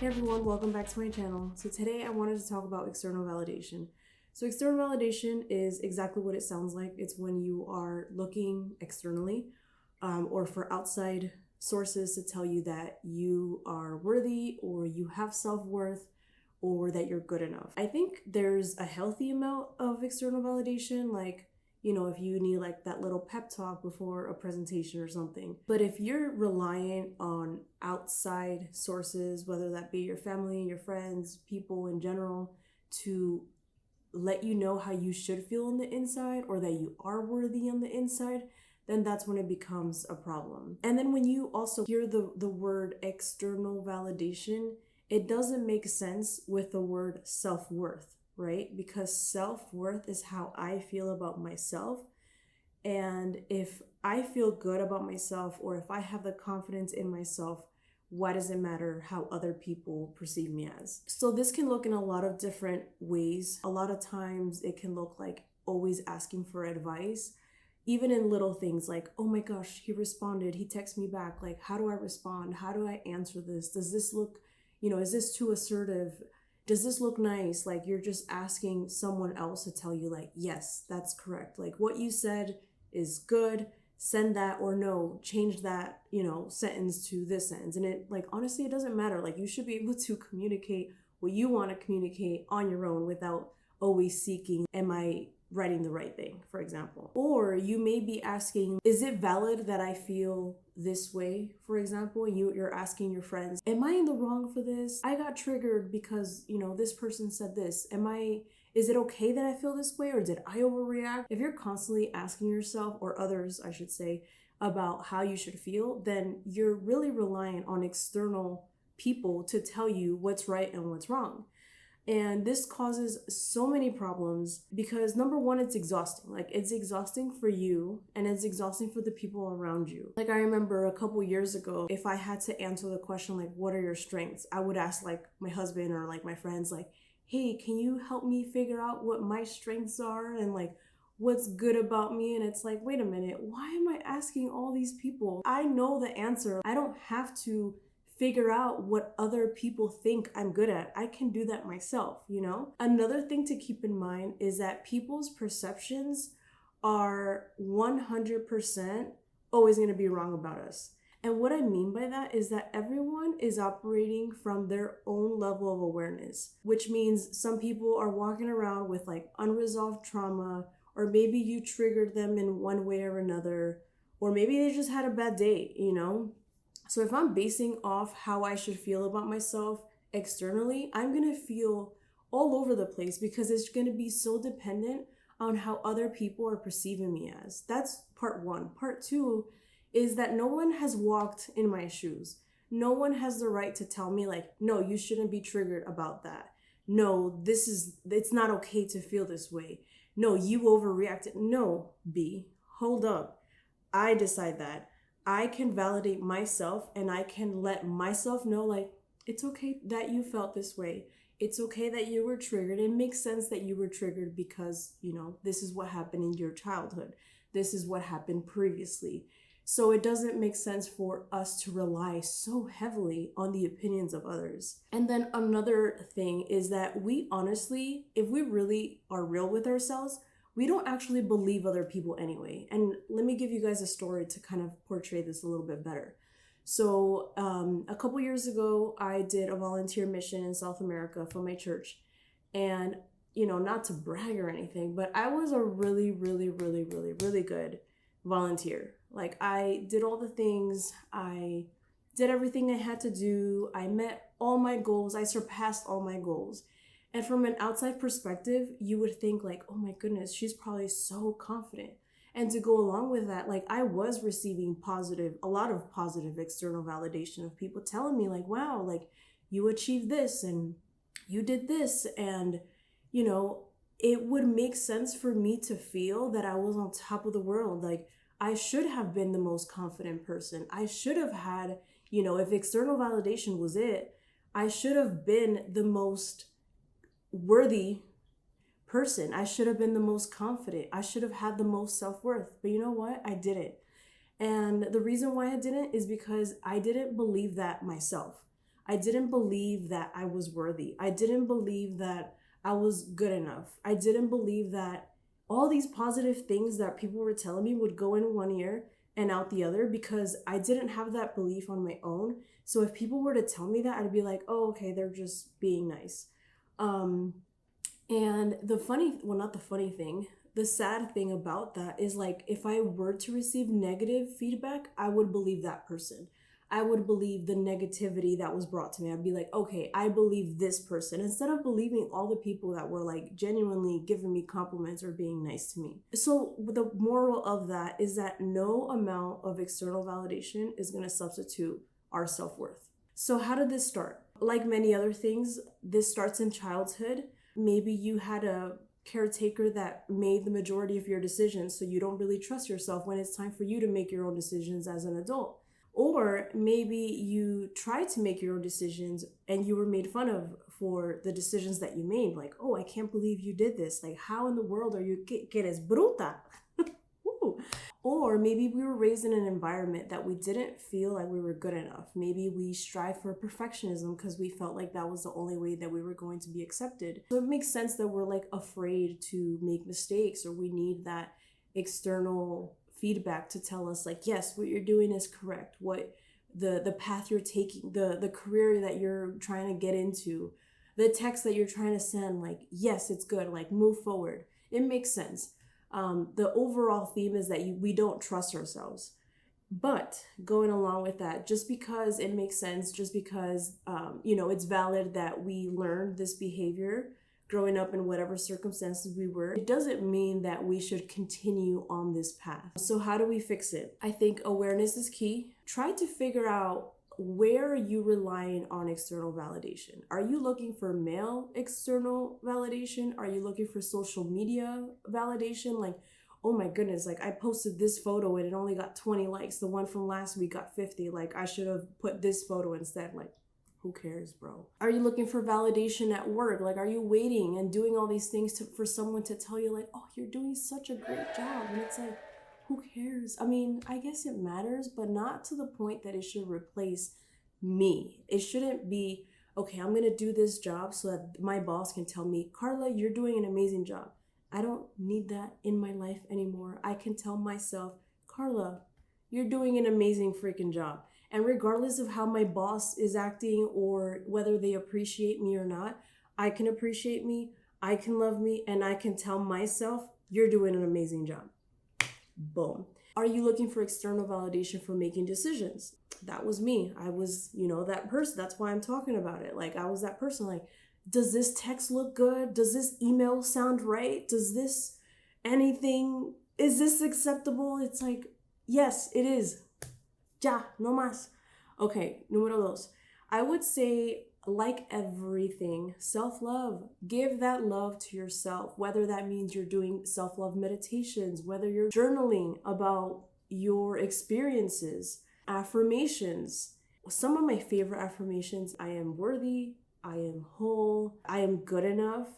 Hey everyone, welcome back to my channel. So today I wanted to talk about external validation. So external validation is exactly what it sounds like. It's when you are looking externally or for outside sources to tell you that you are worthy or you have self-worth or that you're good enough. I think there's a healthy amount of external validation, like, if you need like that little pep talk before a presentation or something. But if you're reliant on outside sources, whether that be your family, your friends, people in general, to let you know how you should feel on the inside or that you are worthy on the inside, then that's when it becomes a problem. And then when you also hear the word external validation, it doesn't make sense with the word self-worth, right? Because self-worth is how I feel about myself. And if I feel good about myself or if I have the confidence in myself, why does it matter how other people perceive me as? So this can look in a lot of different ways. A lot of times it can look like always asking for advice, even in little things like, oh my gosh, he responded, he texted me back. Like, how do I respond? How do I answer this? Does this look, is this too assertive? Does this look nice? Like, you're just asking someone else to tell you like, yes, that's correct. Like, what you said is good. Send that, or no, change that, sentence to this sentence. And it, like, honestly, it doesn't matter. Like, you should be able to communicate what you want to communicate on your own without always seeking, am I writing the right thing, for example? Or you may be asking, is it valid that I feel this way, for example? You're asking your friends, am I in the wrong for this? I got triggered because, this person said this. Is it okay that I feel this way, or did I overreact? If you're constantly asking yourself, or others, I should say, about how you should feel, then you're really reliant on external people to tell you what's right and what's wrong. And this causes so many problems because, number one, it's exhausting. Like, it's exhausting for you and it's exhausting for the people around you. Like, I remember a couple years ago, if I had to answer the question, like, what are your strengths? I would ask like my husband or like my friends, like, hey, can you help me figure out what my strengths are and like what's good about me? And it's like, wait a minute, why am I asking all these people? I know the answer. I don't have to figure out what other people think I'm good at. I can do that myself, Another thing to keep in mind is that people's perceptions are 100% always going to be wrong about us. And what I mean by that is that everyone is operating from their own level of awareness, which means some people are walking around with like unresolved trauma, or maybe you triggered them in one way or another, or maybe they just had a bad day, So if I'm basing off how I should feel about myself externally, I'm going to feel all over the place because it's going to be so dependent on how other people are perceiving me as. That's part one. Part two is that no one has walked in my shoes. No one has the right to tell me like, no, you shouldn't be triggered about that. No, it's not okay to feel this way. No, you overreacted. No, B, hold up. I decide that. I can validate myself and I can let myself know like, it's okay that you felt this way. It's okay that you were triggered. It makes sense that you were triggered because, this is what happened in your childhood. This is what happened previously. So it doesn't make sense for us to rely so heavily on the opinions of others. And then another thing is that we honestly, if we really are real with ourselves, we don't actually believe other people anyway. And let me give you guys a story to kind of portray this a little bit better. So a couple years ago, I did a volunteer mission in South America for my church. And, not to brag or anything, but I was a really, really, really, really, really good volunteer. Like, I did all the things, I did everything I had to do, I met all my goals, I surpassed all my goals. And from an outside perspective, you would think like, oh my goodness, she's probably so confident. And to go along with that, like, I was receiving a lot of positive external validation of people telling me like, wow, like, you achieved this and you did this. And, it would make sense for me to feel that I was on top of the world. Like, I should have been the most confident person. I should have had, if external validation was it, I should have been the most worthy person. I should have been the most confident. I should have had the most self-worth. But you know what? I didn't. And the reason why I didn't is because I didn't believe that myself. I didn't believe that I was worthy. I didn't believe that I was good enough. I didn't believe that all these positive things that people were telling me would go in one ear and out the other, because I didn't have that belief on my own. So if people were to tell me that, I'd be like, oh, okay, they're just being nice. And not the funny thing, the sad thing about that is, like, if I were to receive negative feedback, I would believe that person. I would believe the negativity that was brought to me. I'd be like, okay, I believe this person, instead of believing all the people that were like genuinely giving me compliments or being nice to me. So the moral of that is that no amount of external validation is going to substitute our self-worth. So how did this start? Like many other things, this starts in childhood. Maybe you had a caretaker that made the majority of your decisions, so you don't really trust yourself when it's time for you to make your own decisions as an adult. Or maybe you tried to make your own decisions and you were made fun of for the decisions that you made. Like, oh, I can't believe you did this. Like, how in the world are you que eres bruta? Or maybe we were raised in an environment that we didn't feel like we were good enough. Maybe we strive for perfectionism because we felt like that was the only way that we were going to be accepted. So it makes sense that we're like afraid to make mistakes, or we need that external feedback to tell us, like, yes, what you're doing is correct. What the path you're taking, the career that you're trying to get into, the text that you're trying to send, like, yes, it's good, like, move forward. It makes sense. The overall theme is that we don't trust ourselves. But going along with that, just because it makes sense, just because, it's valid that we learned this behavior growing up in whatever circumstances we were, it doesn't mean that we should continue on this path. So how do we fix it? I think awareness is key. Try to figure out, where are you relying on external validation? Are you looking for male external validation? Are you looking for social media validation? Like, oh my goodness, like, I posted this photo and it only got 20 likes. The one from last week got 50. Like, I should have put this photo instead. Like, who cares, bro? Are you looking for validation at work? Like, are you waiting and doing all these things for someone to tell you, like, oh, you're doing such a great job? And it's like, who cares? I mean, I guess it matters, but not to the point that it should replace me. It shouldn't be, okay, I'm going to do this job so that my boss can tell me, Carla, you're doing an amazing job. I don't need that in my life anymore. I can tell myself, Carla, you're doing an amazing freaking job. And regardless of how my boss is acting or whether they appreciate me or not, I can appreciate me, I can love me, and I can tell myself, you're doing an amazing job. Boom. Are you looking for external validation for making decisions? That was me. I was, that person. That's why I'm talking about it. Like, I was that person. Like, does this text look good? Does this email sound right? Does this is this acceptable? It's like, yes, it is. Ya, no más. Okay, número dos. I would say, like everything, self-love. Give that love to yourself, whether that means you're doing self-love meditations, whether you're journaling about your experiences, affirmations. Some of my favorite affirmations: I am worthy, I am whole, I am good enough,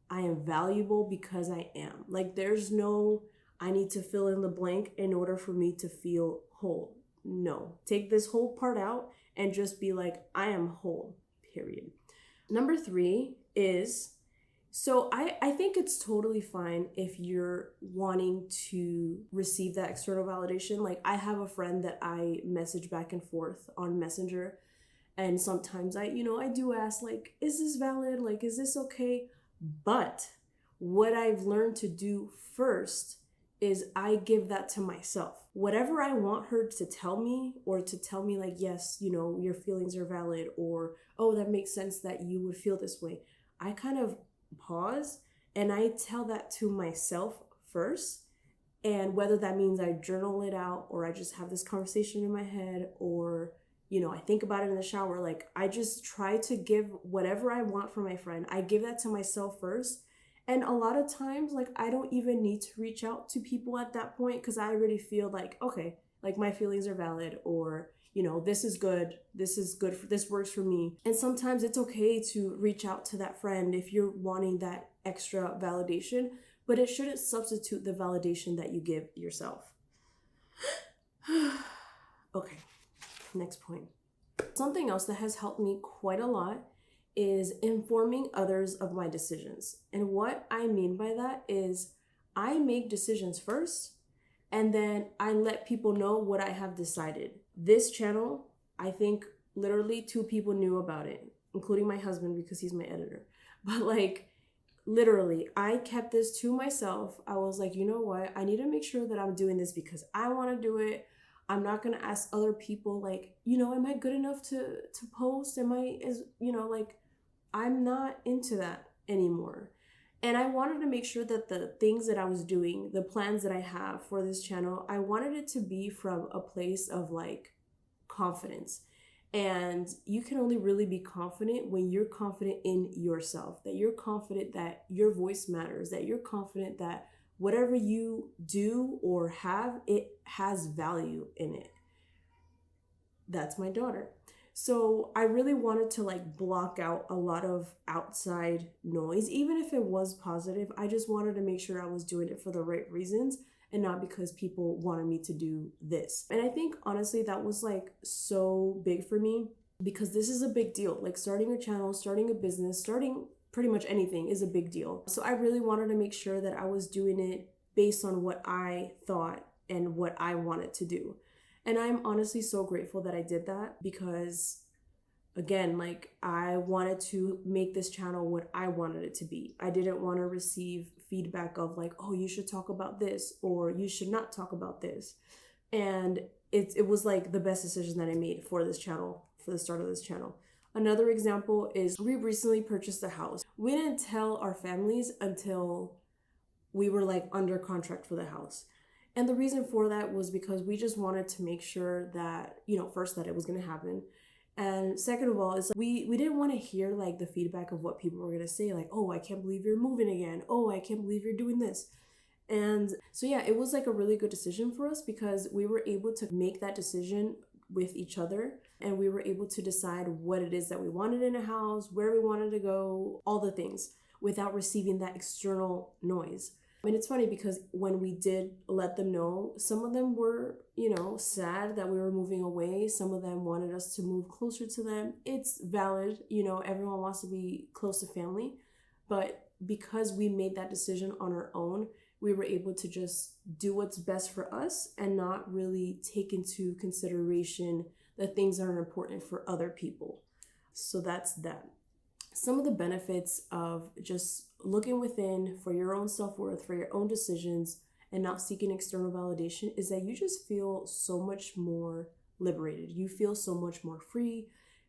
I am valuable because I am. Like, there's no, I need to fill in the blank in order for me to feel whole. No, take this whole part out and just be like, I am whole, period. Number 3 is, so I think it's totally fine if you're wanting to receive that external validation. Like, I have a friend that I message back and forth on Messenger, and sometimes I do ask, like, is this valid? Like, is this okay? But what I've learned to do first is I give that to myself. Whatever I want her to tell me, or to tell me, like, yes, your feelings are valid, or, oh, that makes sense that you would feel this way, I kind of pause and I tell that to myself first. And whether that means I journal it out, or I just have this conversation in my head, or, I think about it in the shower, like, I just try to give whatever I want from my friend. I give that to myself first. And a lot of times, like, I don't even need to reach out to people at that point, because I already feel like, okay, like, my feelings are valid, or, this is good, this works for me. And sometimes it's okay to reach out to that friend if you're wanting that extra validation, but it shouldn't substitute the validation that you give yourself. Okay, next point. Something else that has helped me quite a lot is informing others of my decisions. And what I mean by that is I make decisions first and then I let people know what I have decided. This channel, I think literally 2 people knew about it, including my husband because he's my editor. But like literally, I kept this to myself. I was like, you know what? I need to make sure that I'm doing this because I want to do it. I'm not going to ask other people like, am I good enough to post? Like I'm not into that anymore. And I wanted to make sure that the things that I was doing, the plans that I have for this channel, I wanted it to be from a place of like confidence. And you can only really be confident when you're confident in yourself, that you're confident that your voice matters, that you're confident that whatever you do or have, it has value in it. That's my daughter. So I really wanted to like block out a lot of outside noise, even if it was positive. I just wanted to make sure I was doing it for the right reasons and not because people wanted me to do this. And I think honestly that was like so big for me because this is a big deal. Like starting a channel, starting a business, starting pretty much anything is a big deal. So I really wanted to make sure that I was doing it based on what I thought and what I wanted to do. And I'm honestly so grateful that I did that because, again, like I wanted to make this channel what I wanted it to be. I didn't want to receive feedback of like, oh, you should talk about this or you should not talk about this. And it was like the best decision that I made for this channel, for the start of this channel. Another example is we recently purchased a house. We didn't tell our families until we were like under contract for the house. And the reason for that was because we just wanted to make sure that, first that it was going to happen. And second of all, is like we didn't want to hear like the feedback of what people were going to say, like, oh, I can't believe you're moving again. Oh, I can't believe you're doing this. And so, yeah, it was like a really good decision for us because we were able to make that decision with each other. And we were able to decide what it is that we wanted in a house, where we wanted to go, all the things without receiving that external noise. And it's funny because when we did let them know, some of them were, sad that we were moving away. Some of them wanted us to move closer to them. It's valid, everyone wants to be close to family. But because we made that decision on our own, we were able to just do what's best for us and not really take into consideration the things that are important for other people. So that's that. Some of the benefits of just looking within for your own self-worth, for your own decisions, and not seeking external validation is that you just feel so much more liberated. You feel so much more free.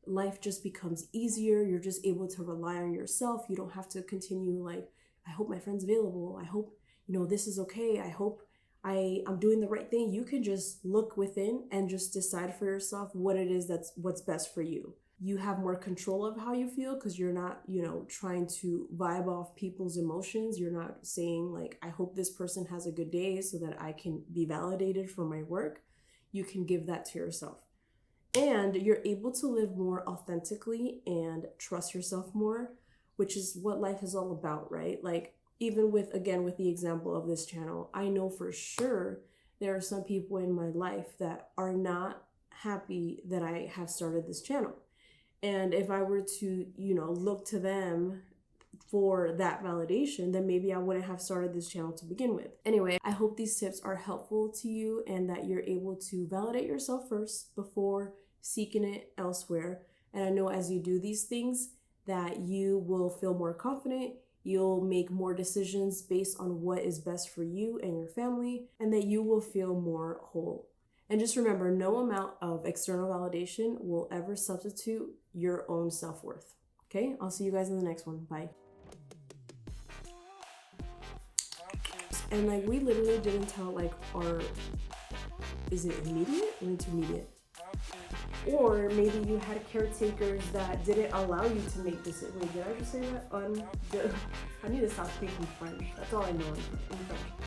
Life just becomes easier. You're just able to rely on yourself. You don't have to continue like, I hope my friend's available. I hope, this is okay. I hope I'm doing the right thing. You can just look within and just decide for yourself what it is what's best for you. You have more control of how you feel because you're not, trying to vibe off people's emotions. You're not saying like, I hope this person has a good day so that I can be validated for my work. You can give that to yourself. And you're able to live more authentically and trust yourself more, which is what life is all about, right? Like even with the example of this channel, I know for sure there are some people in my life that are not happy that I have started this channel. And if I were to, look to them for that validation, then maybe I wouldn't have started this channel to begin with. Anyway, I hope these tips are helpful to you and that you're able to validate yourself first before seeking it elsewhere. And I know as you do these things that you will feel more confident, you'll make more decisions based on what is best for you and your family, and that you will feel more whole. And just remember, no amount of external validation will ever substitute your own self-worth. Okay, I'll see you guys in the next one. Bye. And like we literally didn't tell like is it immediate or intermediate? Or maybe you had caretakers that didn't allow you to make this. Wait, did I just say that? I need to stop speaking French. That's all I know in French.